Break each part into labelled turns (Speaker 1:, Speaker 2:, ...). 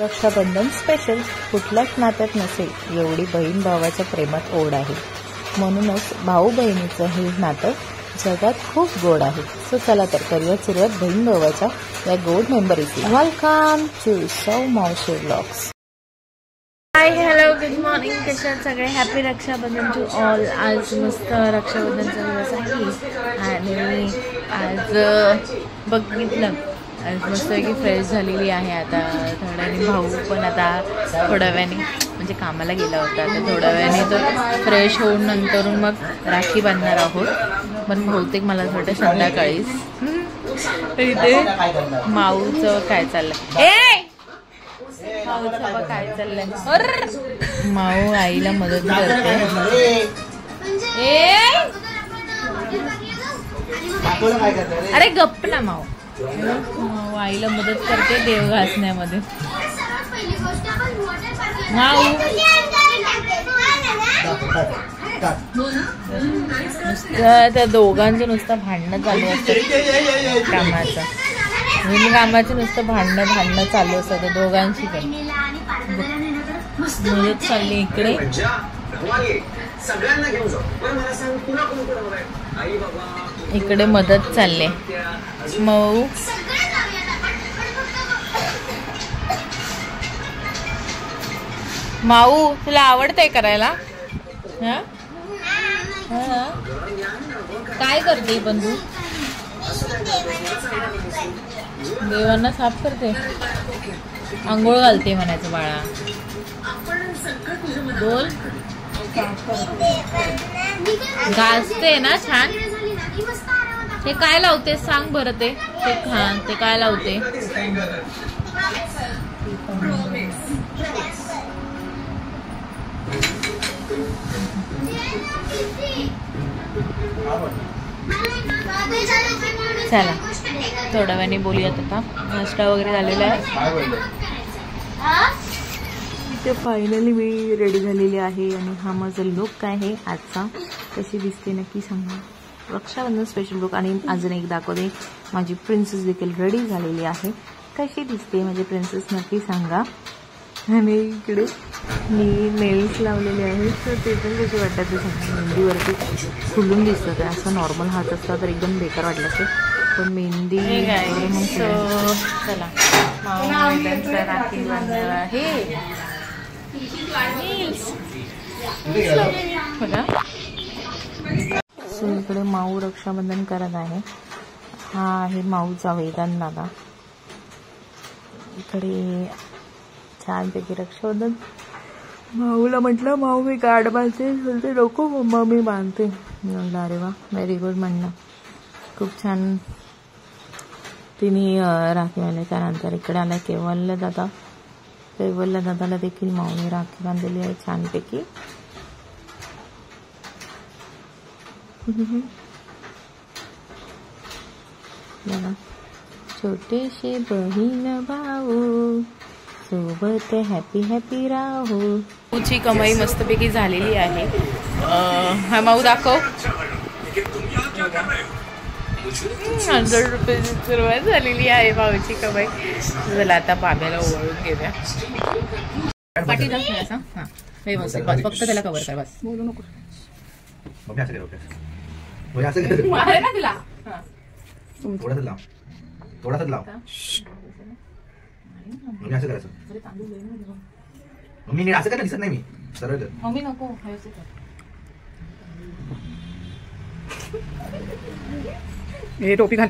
Speaker 1: Rakshabandhan special कुठल्याच नात्यात नसेल एवढी बहीण भावाच्या प्रेमात ओढ आहे. म्हणूनच भाऊ बहिणीचं हे नातं जगात खूप गोड आहे. सो चला तर करूया सुरुवात बहीण भावाच्या या गोड मेंबरीची. वेलकम टू सौ मावशी vlogs. Hi hello good morning. कशात सगळे हॅपी रक्षाबंधन टू ऑल. आज मस्त रक्षाबंधनचा दिवस आहे आणि आज बघितलं आज मस्तपैकी फ्रेश झालेली आहे. आता थोड्याने भाऊ पण आता थोड्या वेळाने म्हणजे कामाला गेला होता. आता थोड्या वेळाने तो फ्रेश होऊन नंतर मग राखी बांधणार आहोत. पण बहुतेक मला असं वाटतं संध्याकाळीच. इथे माऊचं काय चाललंय माऊचं काय चाललंय. माऊ आईला मदत करते. अरे गप्प ना माऊ. माऊ आईला मदत करते देव घासण्यामध्ये. माऊ नुसतं त्या दोघांचं नुसतं भांडणं चालू असतं. कामाचं नुसतं भांडणं चालू असतं दोघांची. पण मदत चालली इकडे. इकडे मदत चालली. मऊ माऊ तुला आवडतंय करायला? काय करते पण तू? देवांना साफ करते. आंघोळ घालते म्हणायचं बाळा. बोल. घासते ना छान. ते काय लावते सांग बरं. ते काय लावते? चला थोड्या वेळाने बोलूयात. आता नाश्ता वगैरे झालेला आहे. इथे फायनली मी रेडी झालेली आहे आणि हा माझा लुक आहे आजचा. कशी दिसते नक्की सांगा. Rakshabandhan special look. आणि अजून एक दाखवते माझी प्रिन्सेस देखील रेडी झालेली आहे. कशी दिसते माझी प्रिन्सेस नक्की सांगा. आणि इकडे मी नेल्स लावलेले आहेत. तर ते पण कसे वाटतात ते सांगा. मेहंदीवरती खुलून दिसतं. असं नॉर्मल हात असता तर एकदम बेकार वाटलं असेल. पण मेहंदी चला राखी बांधणार आहे. बघा सो इकडे माऊ रक्षाबंधन करत आहे. हा आहे माऊचा वेदांत दादा. इकडे छानपैकी रक्षाबंधन. माऊला म्हटलं माऊ मी कार्ड बांधते. बोलते नको मम्मा मी बांधते. अरे वा व्हेरी गुड म्हणणं. खूप छान तिने राखी बांधली. त्यानंतर इकडे आला केवल दादा. केवल दादाला देखील माऊने राखी बांधलेली आहे छानपैकी. छोटेसे बहीण भाऊ सोबत हॅपी हॅपी राहू. तुझी कमाई मस्तपैकी झालेली आहे. हा माऊ दाखव. 100 रुपयाची सुरुवात झालेली आहे माऊची कमाई. चला आता बाब्याला ओवाळून घेऊया. पाठी दाखव असा. हा व्यवस्थित फक्त त्याला कव्हर कर बस. बोलू नको.
Speaker 2: थोडासा लाव. मम्मी असं करायचं. मम्मी असं काय दिसत नाही. मी सरळ
Speaker 1: मम्मी नको.
Speaker 3: हे टोपी घाल.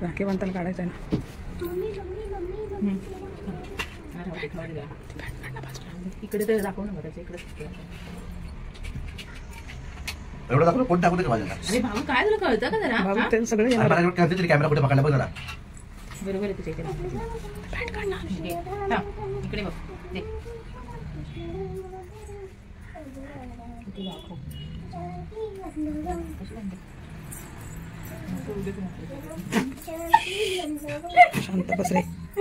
Speaker 3: राखी बांधताना काढायचं ना.
Speaker 1: इकडे तर दाखव ना बरं. इकडे
Speaker 2: एवढं दाखवलं कोण दाखवते का माझ्याला?
Speaker 1: अरे भाऊ काय तुला कळतं का जरा?
Speaker 3: भाऊ ते सगळं
Speaker 2: कॅमेरा कुठे पकडला बघ जरा.
Speaker 1: बरोबर आहे तुझ्या इकडे बघ.
Speaker 3: शांत बस रे. ए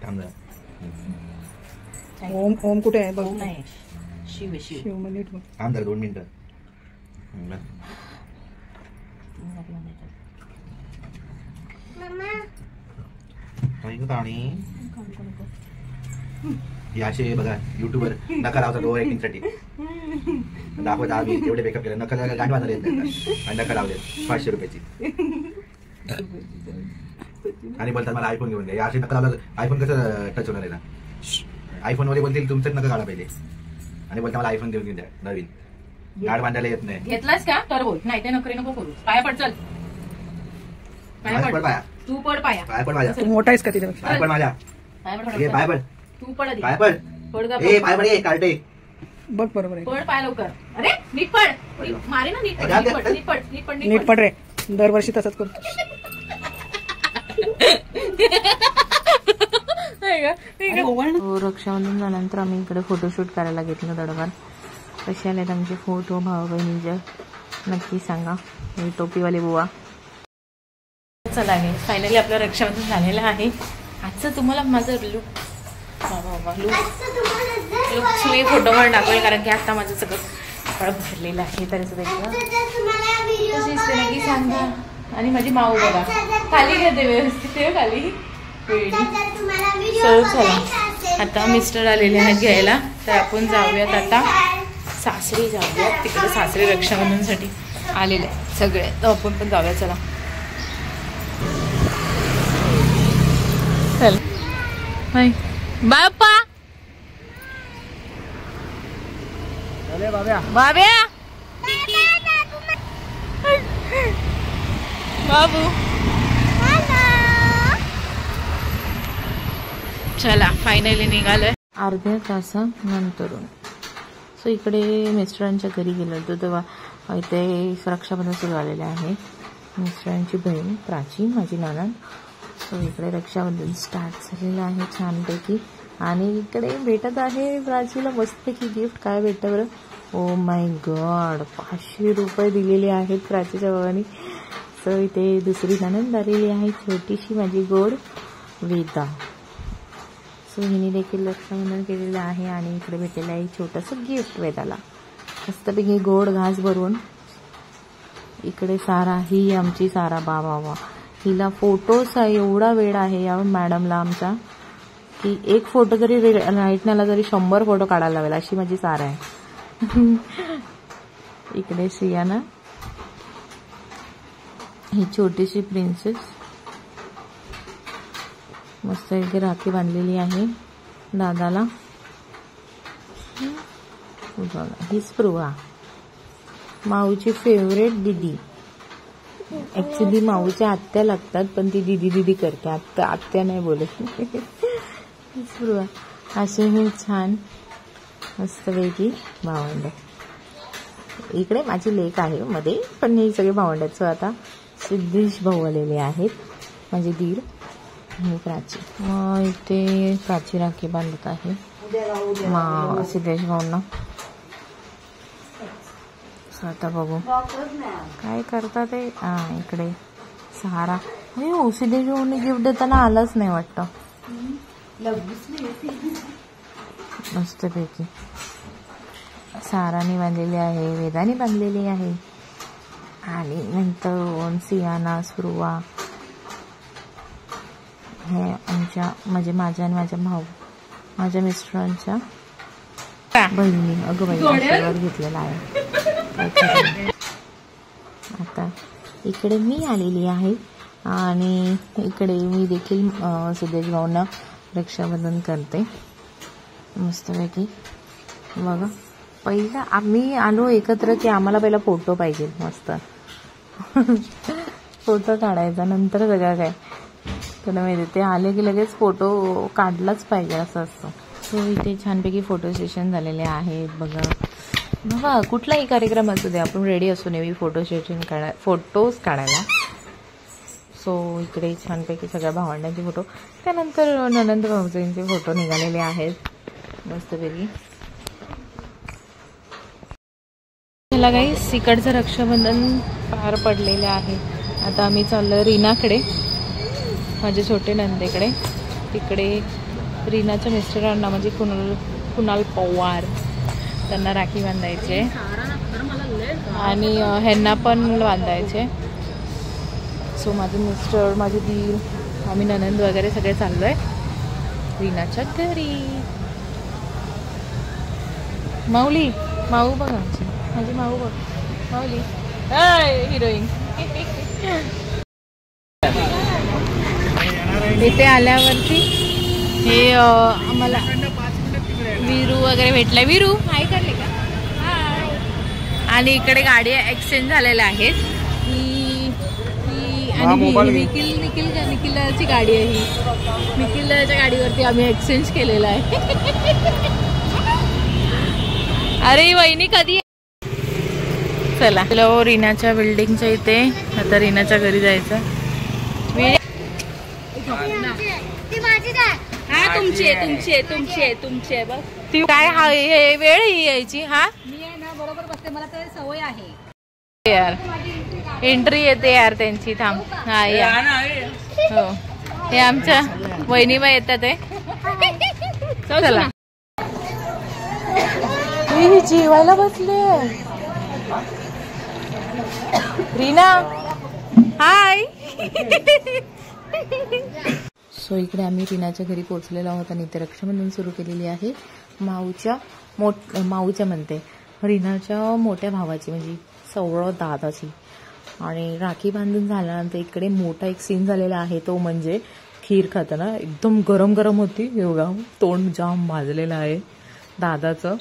Speaker 2: थांब जरा.
Speaker 3: ओम ओम कुठे आहे बघ.
Speaker 1: नाही शिव शिव
Speaker 3: शिव मग नीट बघ.
Speaker 2: थांब जरा 2 मिनिटं. काही का आणि हे असे बघा युट्यूबर नका लावतात ओव्हर ऍक्टिंग साठी दाखवत आम्ही एवढे मेकअप केलं नका गांड बांधायला येत नाही आणि नका लावले 500 रुपयाची आणि बोलतात मला आयफोन घेऊन द्या असे नका लावलं आयफोन कसं टच होणार आहे ना आयफोन मध्ये बोलतील तुमचंच नका काढा पहिले आणि बोलता मला आयफोन घेऊन द्या नवीन गाड बांधायला येत नाही
Speaker 1: घेतलास का तर बोल नाही ते नोकरी नको करू पाया पड चल
Speaker 2: पाया पड पाया
Speaker 1: तू पड पाया
Speaker 2: पाया पड माझ्या
Speaker 3: तू मोठा आहेस का तिच्यापेक्षा.
Speaker 2: पाया पड माझ्या
Speaker 1: पाया पड
Speaker 2: ये पाय पड
Speaker 1: तू पड आधी.
Speaker 2: पाय पड
Speaker 1: पड का
Speaker 2: ए पाय पड ये कार्टे
Speaker 3: बघ बरोबर आहे.
Speaker 1: पड पाय लवकर अरे नीट पड मारे ना नीट पड नीट पड नीट पड नीट पड
Speaker 3: नीट पड रे. दरवर्षी तसंच करतो.
Speaker 1: रक्षाबंधन झाल्यानंतर आम्ही इकडे फोटोशूट करायला घेतलं दडवार. कसे आलेत आमचे फोटो भाऊ बहिणीचे नक्की सांगा. ही टोपीवाले बुवा. चला हे फायनली आपलं रक्षाबंधन झालेलं आहे. आजचं तुम्हाला माझं लुक मी फोटोवर टाकूया कारण की आता माझं सगळं कळ भरलेलं आहे. तर नक्की सांगा. आणि माझी माऊ बघा खाली घेते व्यवस्थित खाली चला आता मिस्टर आलेले आहेत घ्यायला तर आपण जाऊयात आता सासरी जाऊयात. तिकडे सासरी रक्षाबंधनसाठी आलेले आहेत सगळे तर आपण पण जाऊया. चला चल बाय बाप्पा बाब्या बाबू चला फायनली निघालोय अर्ध्या तासानंतरून. सो इकडे मिस्टरांच्या घरी गेलो होतो तेव्हा इथे रक्षाबंधन सुरू झालेलं आहे. मिस्टरांची बहीण प्राची माझी नणंद. सो इकडे रक्षाबंधन स्टार्ट झालेलं आहे छानपैकी. आणि इकडे भेटत आहे प्राचीला मस्तपैकी गिफ्ट. काय भेटतं बरं. ओ माय गॉड 500 रुपये दिलेले आहेत प्राचीच्या भावानी. सो इथे दुसरी नणंद आलेली आहे छोटीशी माझी गोड वेदा. सो हिने देखील रक्षाबंधन केलेलं आहे आणि इकडे भेटलेलं आहे छोटंसं गिफ्ट वेदाला मस्तपैकी गोड घास भरून. इकडे सारा ही आमची सारा बाबा हिला फोटोचा एवढा वेळ आहे या मॅडमला आमच्या की एक फोटो जरी राईटनाला जरी 100 फोटो काढायला लावेल अशी माझी सारा आहे. इकडे सियाना ही छोटीशी प्रिन्सेस मस्त इथे राखी बांधलेली आहे दादाला. ही स्पृहा माऊची फेवरेट दीदी. ऍक्च्युली माऊच्या आत्या लागतात पण ती दीदी दीदी करते आत्या नाही बोलत. स्पृहा असे हे छान मस्तपैकी भावंड. इकडे माझी लेक आहे मध्ये पण हे सगळे भावंडाचं आता सिद्धेश भाऊ आलेले आहेत माझे दीर आणि प्राची. मग इथे प्राची राखी बांधत आहे सिद्धेश भाऊंना. आता बघू काय करतात ते. इकडे सहारा सिद्धेश भाऊने गिफ्ट देताना आलंच नाही वाटतं. मस्तपैकी साराने बांधलेली आहे वेदाने बांधलेली आहे आणि नंतर सियाना स्पृहा हे आमच्या म्हणजे माझ्या आणि माझ्या भाऊ माझ्या मिस्टरांच्या बहिणी अगं बाई आशीर्वाद घेतलेला आहे. आता इकडे मी आलेली आहे आणि इकडे मी देखील सिद्धेश भाऊंना रक्षाबंधन करते मस्तपैकी. बघा पहिला आम्ही आलो एकत्र की आम्हाला पहिला फोटो पाहिजे मस्त फोटो काढायचा नंतर सगळं काय तुला माहिती ते आले की लगेच फोटो काढलाच पाहिजे असं असतं. सो इथे छानपैकी फोटो सेशन झालेले आहेत. बघा बाबा कुठलाही कार्यक्रम असू दे आपण रेडी असू नये फोटो सेशन फोटोज काढायला. सो इकडे छानपैकी सगळ्या भावंडांचे फोटो त्यानंतर ननंद भाऊजींचे फोटो निघालेले आहेत मस्तपैकी. चला गाईस, इकडचं रक्षाबंधन पार पडलेलं आहे. आता आम्ही चाललो रीनाकडे, माझे छोटे नंदेकडे. तिकडे रीनाच्या मिस्टरांना म्हणजे कुणाल पवार त्यांना राखी बांधायचे आणि ह्यांना पण बांधायचे. सो माझे मिस्टर, माझे दीर, आम्ही ननंद वगैरे सगळे चाललोय रीनाच्या घरी. माऊली, माऊ बघ आमची, माझी माऊ बघ, माऊली हिरोईन. इथे आल्यावरती हे आम्हाला विरू वगैरे भेटलाय. विरू हाय करले का? आणि इकडे गाडी एक्सचेंज झालेल्या आहेत. निखिलची गाडी आहे ही. निखिलच्या गाडीवरती आम्ही एक्सचेंज केलेला आहे. अरे वहिनी कधी? चला हॅलो, रीनाच्या बिल्डिंगच्या इथे आता रीनाच्या घरी जायचं. तुमचे बघ ती काय हे वेळ यायची. हा
Speaker 4: मी आहे ना बरोबर बसते, मला तर सवय आहे
Speaker 1: यार. एंट्री येते यार त्यांची. थांब. हा या. हो, हे आमच्या वहिनीबाई येतात आहे. चला ही जेवायला बसले. रीना हाय. सो इकडे आम्ही रीनाच्या घरी पोहोचलेलो आहोत आणि इथे रक्षाबंधन सुरू केलेली आहे. माऊच्या म्हणते रीनाच्या मोठ्या भावाची म्हणजे सौरव दादाची. आणि राखी बांधून झाल्यानंतर इकडे मोठा एक सीन झालेला आहे, तो म्हणजे खीर खाताना एकदम गरम गरम होती. एवढा तोंड जाम भाजलेलं आहे दादाचं.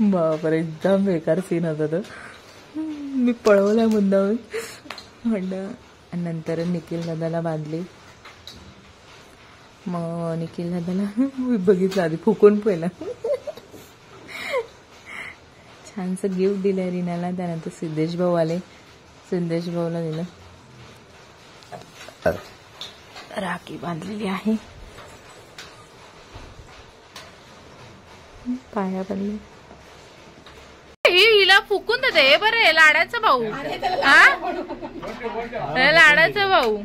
Speaker 1: बापरे, एकदम बेकार सीन होता तो. मी पळवला मुद्दाम म्हणलं. नंतर निखिल दादाला बांधली. मग निखिल दादाला बघितलं आधी फुकून पहिला. छानसं गिफ्ट दिलं रीनाला. त्यानंतर सिद्धेश भाऊ आले, सिद्धेश भाऊला दिलं. राखी बांधलेली आहे, पाया पडले. हिला फुकून देते बरं. लाडाचा भाऊ, हा लाडाचा भाऊ.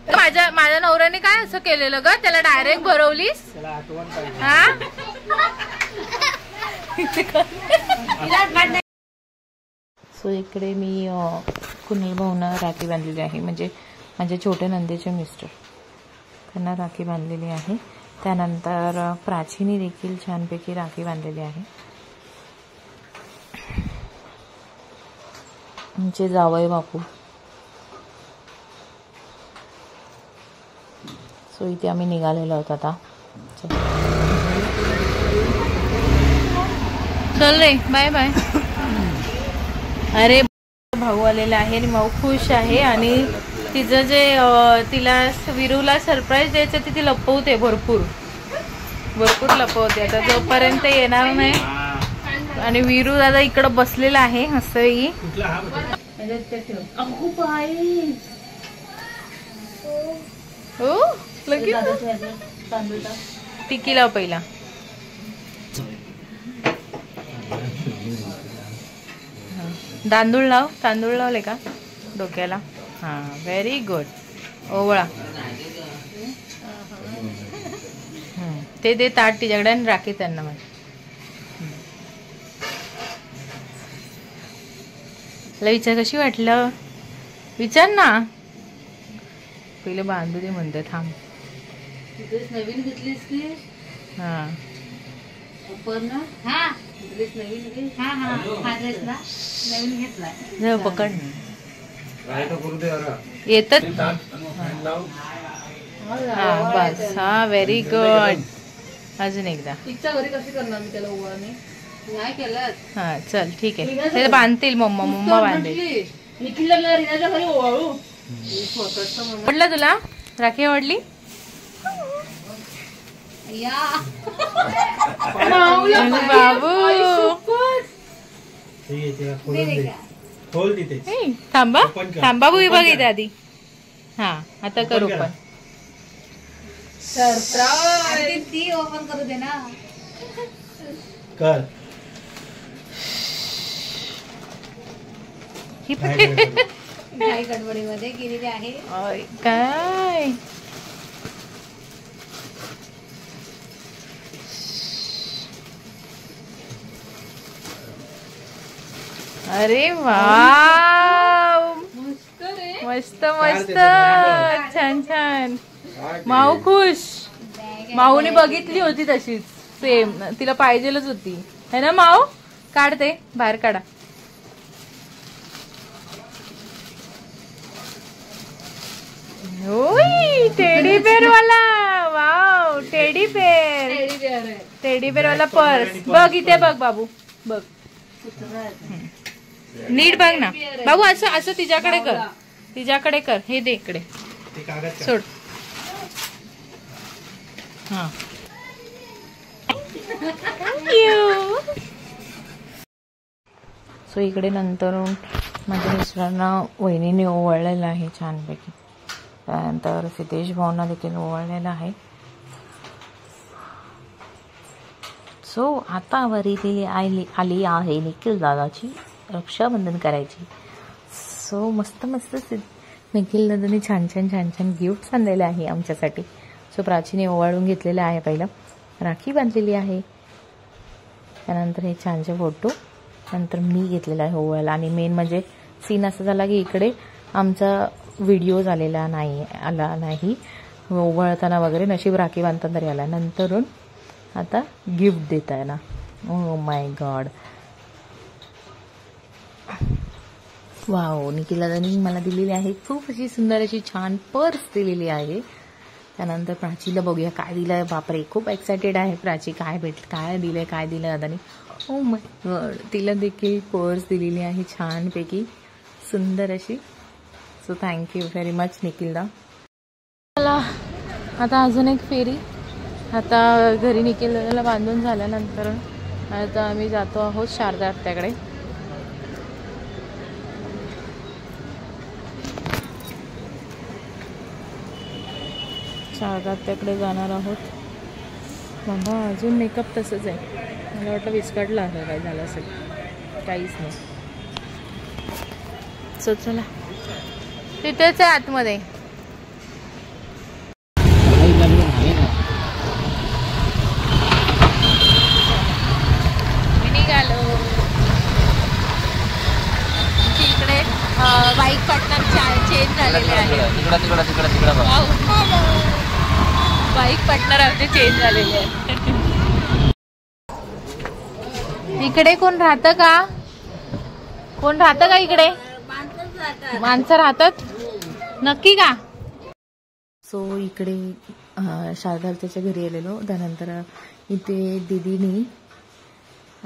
Speaker 1: माझ्या नवऱ्याने काय असं केलेलं ग? त्याला डायरेक्ट भरवलीस. हा सो इकडे मी कुणाल भाऊंना राखी बांधलेली आहे, म्हणजे माझ्या छोट्या नंदेचे मिस्टर, त्यांना राखी बांधलेली आहे. त्यानंतर प्राचीनी देखील छानपैकी राखी बांधलेली आहे. आमचे जावई बापू. सो इथे आम्ही निघालेलो आहोत आता. चल रे, बाय बाय. अरे भाऊ आलेला आहे आणि भाऊ खुश आहे. आणि तिचं जे तिला विरूला सरप्राईज द्यायचं ते ती लपवते, भरपूर लपवते. आता जोपर्यंत येणार नाही. आणि विरू दादा इकडं बसलेला आहे असंही. हो लगेच टिकी लाव पहिला. तांदूळ लावले का डोक्याला? हा, व्हेरी गुड. ओवळा ते दे ताट तिच्याकडे आणि राखी त्यांना. विचार कशी वाटलं? विचार ना. पहिलं बांधू दे म्हणते. थांब.
Speaker 4: नवीन घेतलीस की?
Speaker 1: हा
Speaker 4: नवीन घेतला.
Speaker 1: पकड येत. हा बस. हा व्हेरी गुड. अजून एकदा.
Speaker 4: तिच्या घरी कशी करणार मी त्याला ओवाळणी? नाही केलं.
Speaker 1: हा चल ठीक आहे. ते बांधतील मम्मा बांधेल.
Speaker 4: निखिलला रीनाच्या घरी ओवाळू.
Speaker 1: आवडलं तुला राखी? आवडली? बाबू थांबा भुई बघ इथे आधी. हा आता करू पण.
Speaker 4: ती ओपन करू दे ना.
Speaker 2: कर.
Speaker 1: ही
Speaker 4: काही गडबडीमध्ये गेलेली आहे.
Speaker 1: काय अरे वाव
Speaker 4: मस्त रे.
Speaker 1: मस्त मस्त छान छान. माऊ खुश. माऊने बघितली होती तशीच सेम तिला पाहिजेलच होती है ना माऊ. काढते बाहेर काढा. ओय टेडी बेअर वाला. Wow teddy bear.
Speaker 4: Teddy bear आहे.
Speaker 1: टेडी बेअर वाला पर्स बघ इथे बघ बाबू बघ नीट बघ ना बाबू. असं असं तिच्याकडे कर तिच्याकडे कर. हे दे इकडे
Speaker 2: ते कागद का?
Speaker 1: सोड. हा थँक्यू. सो इकडे नंतर माझ्या मिस्टरांना वहिनीने ओवाळलेलं आहे छानपैकी. त्यानंतर सिद्धेश भाऊंना देखील ओवाळलेलं आहे. सो आता वरीलेली आली आहे निखिल दादाची रक्षाबंधन करायची. सो मस्त मस्त निखिल दादाने छान छान छान छान गिफ्ट्स आणलेले आहे आमच्यासाठी. सो प्राचीने ओवाळून घेतलेलं आहे. पहिलं राखी बांधलेली आहे. त्यानंतर हे छानसे फोटो. नंतर मी घेतलेला आहे ओवाळायला. आणि मेन म्हणजे सीन असं झाला की इकडे आमचा व्हिडिओ आला नाही ओवाळताना वगैरे. नशीब राखी बांधताना तरी आला. नंतरून आता गिफ्ट देत आहे ना. Oh my God. Wow Nikhil दादांनी मला दिलेली आहे खूप अशी सुंदर अशी छान पर्स दिलेली आहे. त्यानंतर प्राचीला बघूया काय दिलं आहे. बापरे खूप एक्सायटेड आहे प्राची. काय दिलं दादानी. Oh my God. तिला देखील पर्स दिलेली आहे छानपैकी सुंदर अशी. सो थँक्यू व्हेरी मच निखिलदा. चला आता अजून एक फेरी. आता घरी निखिल दादाला बांधून झाल्यानंतर आता आम्ही जातो आहोत शारदा आत्याकडे. शारदा आत्याकडे जाणार आहोत. बाबा अजून मेकअप तसंच आहे. मला वाटलं विस्कटला आहे काय झालं असेल. काहीच नाही. सो चला तिथेच आहे आतमध्ये. निघालो. इकडे बाईक पार्टनर चेंज झालेले आहे. बाईक पार्टनर आमचे चेंज झालेले आहे. इकडे कोण राहतं का इकडे. माणसं राहतात नक्की का. सो इकडे शारदा त्याच्या घरी आलेलो. त्यानंतर इथे दिदीनी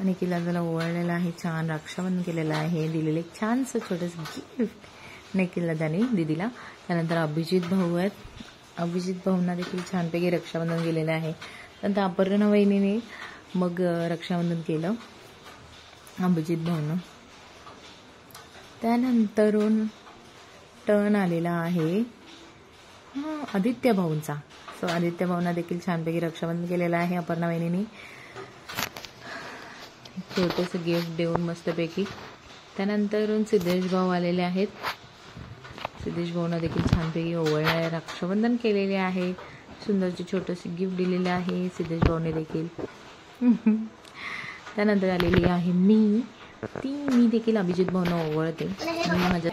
Speaker 1: निखिल दादाला ओवाळलेलं आहे. छान रक्षाबंधन केलेलं आहे. दिलेलं एक छानसं छोटंसं गिफ्ट निखिल दादानी दिदीला. त्यानंतर अभिजित भाऊ आहेत. अभिजित भाऊंना देखील छानपैकी रक्षाबंधन केलेलं आहे. नंतर अपर्णा वहिनीने मग रक्षाबंधन केलं अभिजित भाऊनं. त्यानंतरून टर्न आलेला आहे आदित्य भाऊंचा. सो आदित्य भाऊंना देखील छानपैकी रक्षाबंधन केलेलं आहे अपर्णा वहिनीने. छोटंसं गिफ्ट देऊन मस्तपैकी. त्यानंतरून सिद्धेश भाऊ आलेले आहेत. सिद्धेश भाऊंना देखील छानपैकी ओवाळले रक्षाबंधन केलेले आहे. सुंदरचे छोटंसे गिफ्ट दिलेले आहे सिद्धेश भाऊने देखील. त्यानंतर आलेली आहे मी देखील अभिजित भाऊंना ओवाळते. मी माझ्या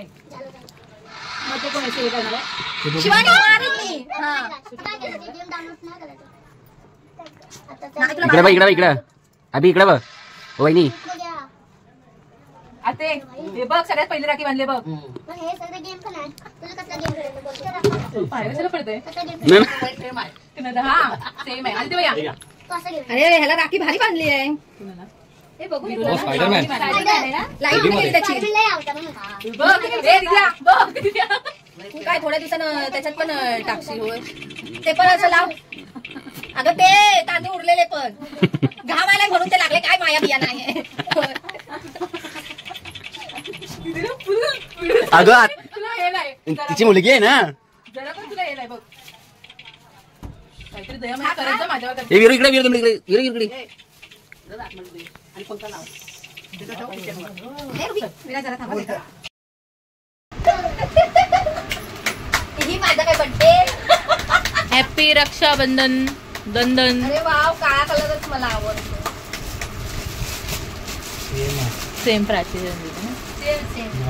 Speaker 5: इकडे अभि इकडे बघ वहिनी.
Speaker 1: आता हे बघ सगळ्यात पहिली राखी बांधले बघ.
Speaker 3: अरे ह्याला राखी भारी बांधली आहे. काय थोड्या दिवसानं त्याच्यात पण टाकशी होय. ते पण असं लाव. अगं ते कांदे उरलेले पण घाम आलाय म्हणून ते लागले. काय माया बिया नाही.
Speaker 5: अगं तिची मुलगी आहे ना.
Speaker 1: जरा पण तुला हे नाही बघ. काहीतरी दया करायचं माझ्यावर.
Speaker 5: इकडे
Speaker 4: हॅपी रक्षाबंधन. दंदन.
Speaker 3: अरे वाव, काळा कलरच मला आवडतो.
Speaker 4: सेम प्राची.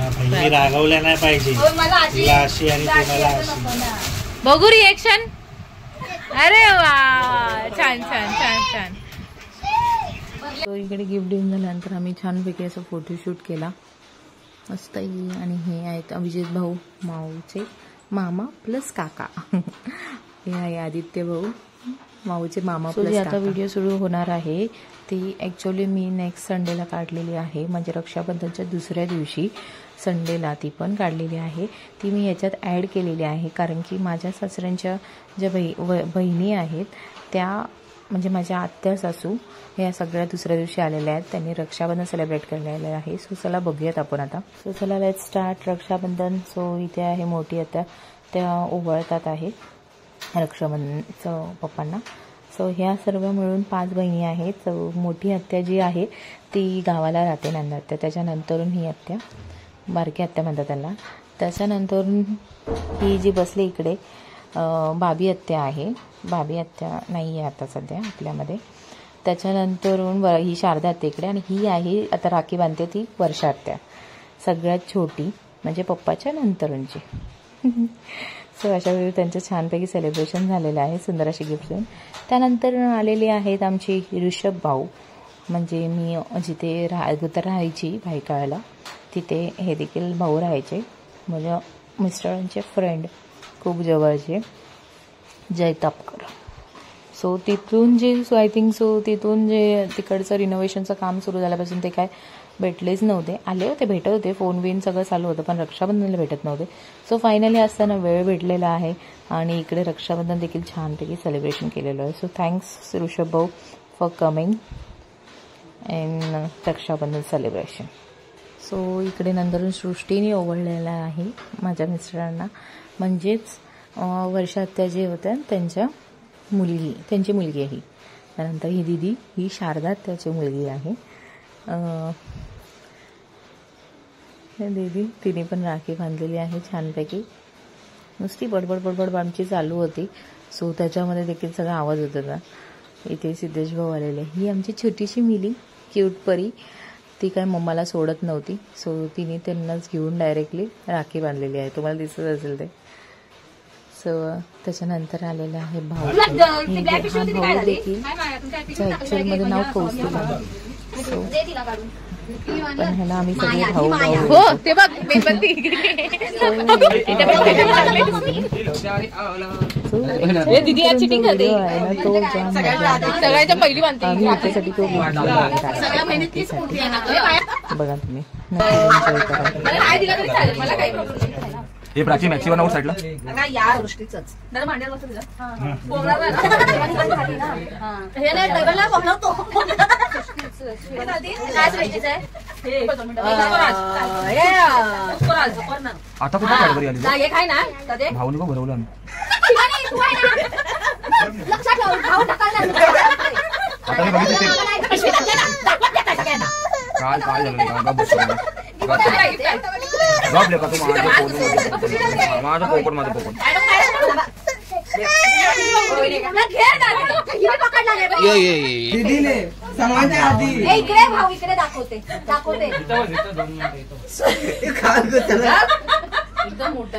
Speaker 6: बहिणी रागवल्या नाही पाहिजे.
Speaker 3: मला
Speaker 6: तिला अशी आणि तुम्हाला अशी.
Speaker 4: बघू रिएक्शन. अरे वा, छान छान छान छान.
Speaker 1: तो इकडे गिफ्ट देऊन झाल्यानंतर आम्ही छानपैकी असं फोटोशूट केला मस्त. आणि हे आहेत अभिजित भाऊ, माऊचे मामा प्लस काका. हे आहे आदित्य भाऊ, माऊचे मामा प्लस काका. आता व्हिडिओ सुरू होणार आहे ती ॲक्च्युली मी नेक्स्ट संडेला काढलेली आहे, म्हणजे रक्षाबंधनच्या दुसऱ्या दिवशी संडेला ती पण काढलेली आहे. ती मी ह्याच्यात ॲड केलेली आहे कारण की माझ्या सासऱ्यांच्या ज्या बहिणी आहेत त्या, म्हणजे माझ्या आत्या सासू, ह्या सगळ्या दुसऱ्या दिवशी आलेल्या आहेत. त्यांनी रक्षाबंधन सेलिब्रेट केलेलं आहे. सो चला बघूयात आपण आता. सो चला लेट्स स्टार्ट रक्षाबंधन. सो इथे आहे मोठी आत्या, त्या ओवाळतात आहे रक्षाबंधनचं पप्पांना. सो ह्या सर्व मिळून 5 बहिणी आहेत. सो मोठी आत्या जी आहे ती गावाला राहते, नंदात्या. त्याच्यानंतरून ही आत्या, बारकी आत्या म्हणतात त्याला. त्याच्यानंतरून ही जी बसली इकडे बाबी आत्या आहे. बाबी आत्या नाही आहे आता सध्या आपल्यामध्ये. त्याच्यानंतरून ही शारदा आत्या इकडे, आणि ही आहे आता राखी बांधते ती वर्षा आत्या, सगळ्यात छोटी, म्हणजे पप्पाच्या नंतरूनची. सो अशा वेळी त्यांचं छानपैकी सेलिब्रेशन झालेलं आहे, सुंदर अशी गिफ्ट देऊन. त्यानंतर आलेले आहेत आमचे ऋषभ भाऊ, म्हणजे मी जिथे अगोदर राहायची भायखळ्याला तिथे हे देखील भाऊ राहायचे, म्हणजे मिस्टरांचे फ्रेंड खूप जवळचे, जयतापकर. सो तिथून जे आय थिंक तिथून जे तिकडचं रिनोव्हेशनचं काम सुरू झाल्यापासून ते काय भेटलेच नव्हते. आले होते, भेटत होते, फोन बिन सगळं चालू होतं, पण रक्षाबंधनला भेटत नव्हते. सो फायनली असताना वेळ भेटलेला आहे आणि इकडे रक्षाबंधन देखील छानपैकी सेलिब्रेशन केलेलं आहे. सो थँक्स ऋषभ भाऊ for coming in Rakshabandhan celebration. So इकडे नंतरून सृष्टीने ओवळलेला आहे माझ्या मिस्टरांना, म्हणजेच वर्षा आत्या जे होत्या त्यांची मुलगी आहे. त्यानंतर ही दिदी, ही शारदा आत्याची मुलगी आहे. दीदी तिने पण राखी बांधलेली आहे छानपैकी. नुसती बडबड आमची चालू होती. सो त्याच्यामध्ये देखील सगळा आवाज होत होता. इथे सिद्धेश भाऊ आलेले. ही आमची छोटीशी मिली, क्यूट परी, ती काय मम्माला सोडत नव्हती. सो तिने त्यांनाच घेऊन डायरेक्टली राखी बांधलेली आहे, तुम्हाला दिसत असेल ते. सो त्याच्यानंतर आलेलं आहे भाऊ. हा भाऊ देखील ॲक्च्युअलमध्ये नाव कौस्तुभ आहे. सो पण ह्याला आम्ही सगळे भाऊ
Speaker 4: हो ते बघ मेणबत्ती. दीदी आज चिटिंग करते, सगळ्याच्या पहिली बांधते
Speaker 1: आम्ही ह्याच्यासाठी तो बघा तुम्ही एन्जॉय करा.
Speaker 4: मला काही प्रॉब्लेम नाही.
Speaker 2: हे प्राची मॅक्सिमम नाव साईडला
Speaker 3: या गोष्टीच मांड्यावर बसतो हे नाही टेबलला पकडतो.
Speaker 2: आता कुठे कॅडबरी आली
Speaker 3: काय ना
Speaker 2: भाऊनी का भरवलं आम्ही.
Speaker 3: लक्षात ठेव, भाऊ ढकलणार.
Speaker 2: आता मी बघितलं काय काय झालं गप लेका तू माझं पोपट माझं पोपट.
Speaker 3: इकडे भाऊ इकडे दाखवते एकदम मोठा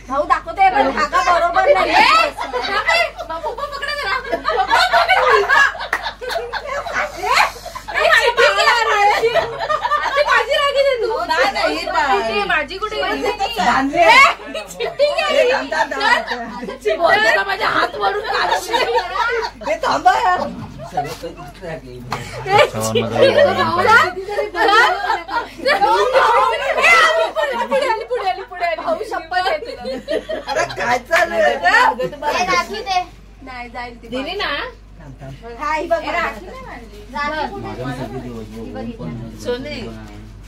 Speaker 3: भाऊ दाखवते पण काका बरोबर नाही. माझी कुठे माझ्या हात वरून थांबा यार. काय चालू नाही जाईल दिली ना.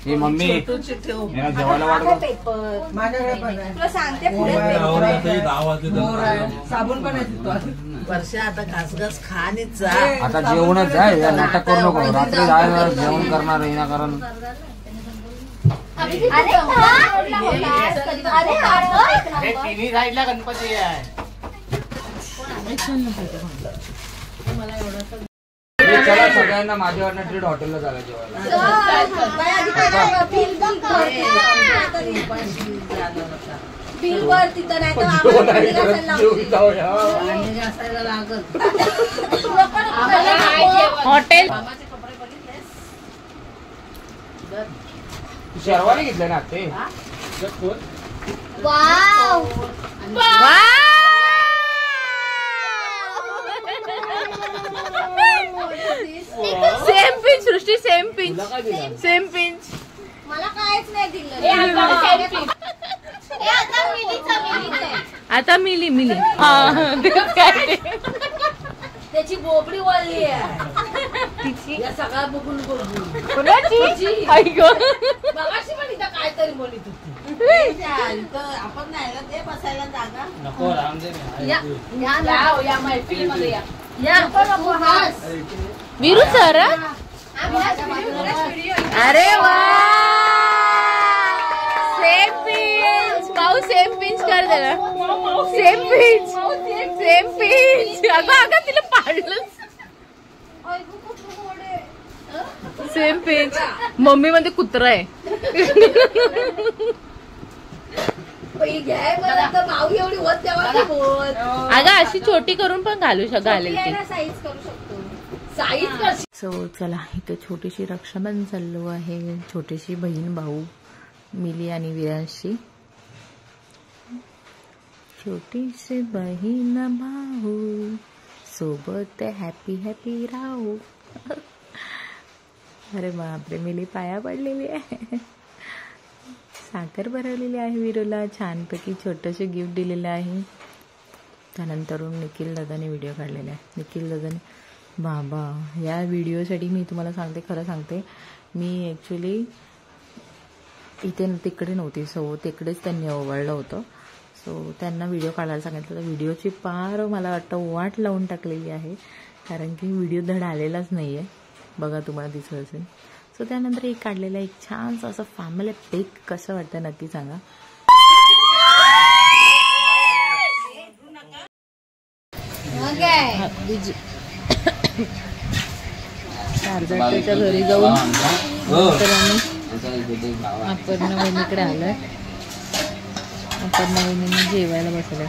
Speaker 5: हे मम्मी जेवायला वाटत
Speaker 3: तुला सांगते
Speaker 7: साबण पण वर्षा आता घास खा आणि जा.
Speaker 5: आता जेवणच आहे, नाटक करू नको. रात्री जाय जेवण करणार आहे ना, कारण तिन्ही साईडला गणपती आहे. चला सगळ्यांना माझ्यावरनं ट्रीट हॉटेलला जागा जेवायला.
Speaker 3: बिल वर तिथं नाही तर
Speaker 4: हॉटेल
Speaker 5: शेरवानी घेतलं ना ते.
Speaker 4: सेम पिंच सृष्टी, सेम पिंच, सेम पिंच.
Speaker 3: मला काहीच नाही दिलं.
Speaker 4: आता मिली मिली.
Speaker 7: त्याची बोबडी वळली आहे. या सगळा बघून
Speaker 4: कोणाची? आई गं.
Speaker 7: बघाशी पण इथं काहीतरी बोलीत होती. आपण नाही ना ते बसायला जागा
Speaker 6: नको रामदेव.
Speaker 7: या मैफिलीमध्ये या.
Speaker 4: वीरू सर. अरे वा, सेम पिंच. भाऊ सेम पिंच कर दे ना. Same pinch, same pinch. अगं तिला पाडलं. Same pinch. मम्मी मध्ये कुत्रा आहे.
Speaker 3: माऊ एवढी होत तेव्हा
Speaker 4: अगं अशी छोटी करून पण घालू घालेल ती.
Speaker 3: साईज करू शकतो. साईज
Speaker 1: सो चला, इथे छोटीशी रक्षाबंधन चालू आहे. छोटीशी बहीण भाऊ मिली आणि विरांशी. छोटीशी बहीण भाऊ सोबत हॅपी हॅपी राहू. अरे बापरे, मिली पाया पडलेली आहे. साखर भरवलेली आहे विरूला. छानपैकी छोटंसं गिफ्ट दिलेलं आहे. त्यानंतरून निखिल दादाने व्हिडिओ काढलेला आहे. निखिल दादाने बाबा, या व्हिडिओसाठी मी तुम्हाला सांगते, खरं सांगते, मी ॲक्च्युली इथे तिकडे नव्हती. सो तिकडेच त्यांनी ओवाळलं होतं. सो त्यांना व्हिडिओ काढायला सांगितलं. तर व्हिडिओची पार मला वाटतं वाट लावून टाकलेली आहे, कारण की व्हिडिओ धड आलेलाच नाही आहे. बघा, तुम्हाला दिसत असेल. सो त्यानंतर एक काढलेलं एक छानसं असं फॅमिली पिक. कसं वाटतं नक्की सांगा. शारदाच्या घरी जाऊन तर आम्ही अपर्णा वहिनीकडे आलोय. अपर्णा वहिनीने जेवायला बसलोय.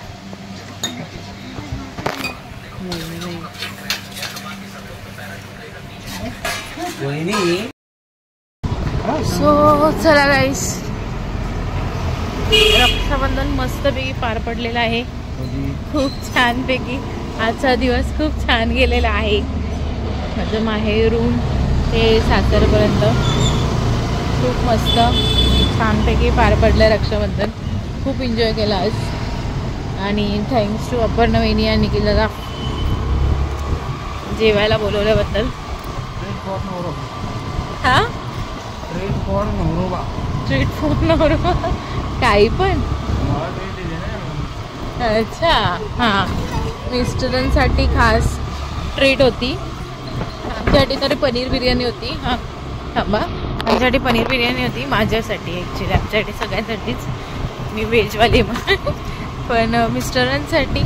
Speaker 1: सो चला गाईस, रक्षाबंधन मस्तपैकी पार पडलेलं आहे. खूप छानपैकी आजचा दिवस खूप छान गेलेला आहे. माझं माहेरून ते सासरपर्यंत खूप मस्त छानपैकी पार पडलं रक्षाबंधन. खूप एन्जॉय केला आज. आणि थँक्स टू अपर्णा वहिनी आणि निखिल दादा जेवायला बोलवल्याबद्दल. हा, ट्रीट फॉर नवरोबा काही पण. अच्छा, हां, मिस्टरांसाठी खास ट्रीट होती. आमच्यासाठी तरी पनीर बिर्याणी होती. हां, थांबा, आमच्यासाठी पनीर बिर्याणी होती. माझ्यासाठी ॲक्च्युली, आमच्यासाठी सगळ्यांसाठीच. मी व्हेजवाली म्हणून. पण मिस्टरांसाठी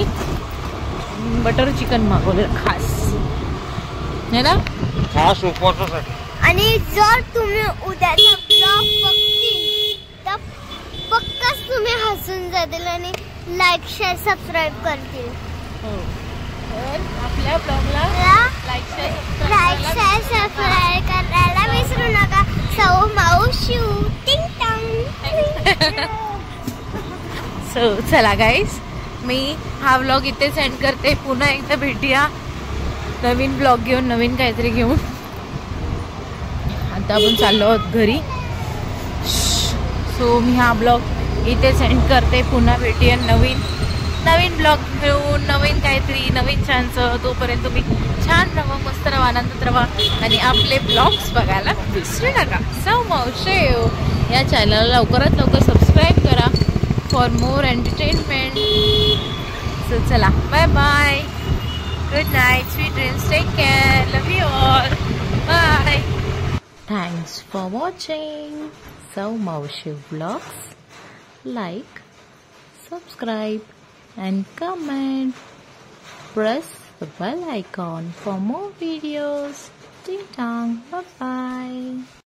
Speaker 1: बटर चिकन मागवलं खास, है ना,
Speaker 6: खास उपवासासाठी.
Speaker 8: आणि जर तुम्ही उद्याचा ब्लॉग बघतील तर पक्काच तुम्ही हसून जातील आणि लाईक शेअर सबस्क्राईब करतील.
Speaker 4: हो, तर आपल्या ब्लॉगला लाईक
Speaker 8: शेअर सबस्क्राईब करायला विसरू नका. सौ मावशी टिंग टंग.
Speaker 4: सो चला गाईस, मी हा व्लॉग इथे सेंड करते. पुन्हा एकदा भेटूया नवीन ब्लॉग घेऊन, नवीन काहीतरी घेऊन. आता आपण चाललो आहोत घरी. सो मी हा ब्लॉग इथे सेंड करते. पुन्हा भेटूया नवीन ब्लॉग घेऊन, नवीन काहीतरी, नवीन छानचं. तोपर्यंत तुम्ही छान राहा, मस्त राहा, आनंदात राहा आणि आपले ब्लॉग्स बघायला विसरू नका. सौ मावशेव या चॅनलला लवकरात लवकर सबस्क्राईब करा फॉर मोर एंटरटेनमेंट. सो चला, bye bye, good night, sweet dreams, take care, love you all, bye.
Speaker 1: Thanks for watching. Chau Maushi Vlogs. Like, subscribe and comment. Press the bell icon for more videos. Ding dong. Bye bye.